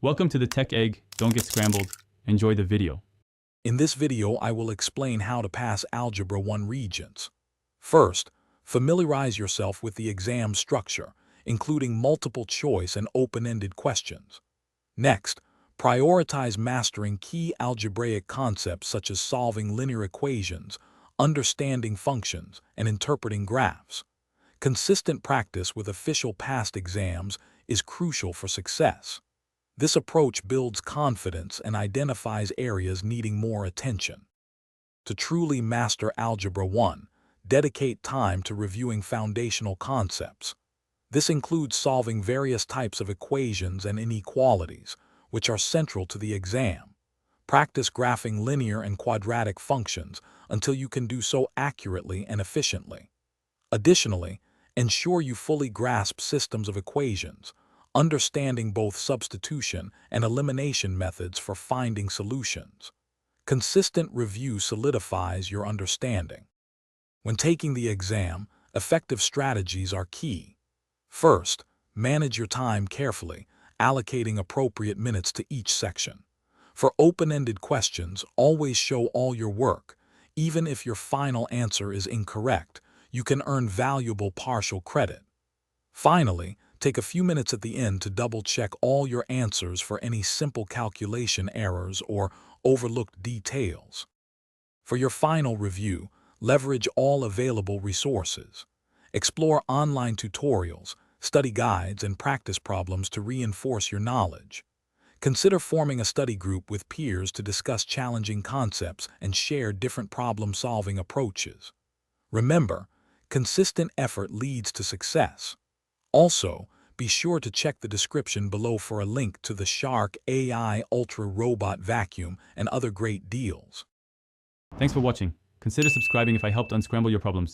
Welcome to the Tech Egg. Don't get scrambled. Enjoy the video. In this video, I will explain how to pass Algebra 1 Regents. First, familiarize yourself with the exam structure, including multiple choice and open-ended questions. Next, prioritize mastering key algebraic concepts such as solving linear equations, understanding functions, and interpreting graphs. Consistent practice with official past exams is crucial for success. This approach builds confidence and identifies areas needing more attention. To truly master Algebra 1, dedicate time to reviewing foundational concepts. This includes solving various types of equations and inequalities, which are central to the exam. Practice graphing linear and quadratic functions until you can do so accurately and efficiently. Additionally, ensure you fully grasp systems of equations, understanding both substitution and elimination methods for finding solutions. Consistent review solidifies your understanding. When taking the exam, effective strategies are key. First, manage your time carefully, allocating appropriate minutes to each section. For open-ended questions, always show all your work. Even if your final answer is incorrect, you can earn valuable partial credit. Finally, take a few minutes at the end to double-check all your answers for any simple calculation errors or overlooked details. For your final review, leverage all available resources. Explore online tutorials, study guides, and practice problems to reinforce your knowledge. Consider forming a study group with peers to discuss challenging concepts and share different problem-solving approaches. Remember, consistent effort leads to success. Also, be sure to check the description below for a link to the Shark AI Ultra Robot Vacuum and other great deals. Thanks for watching. Consider subscribing if I helped unscramble your problems.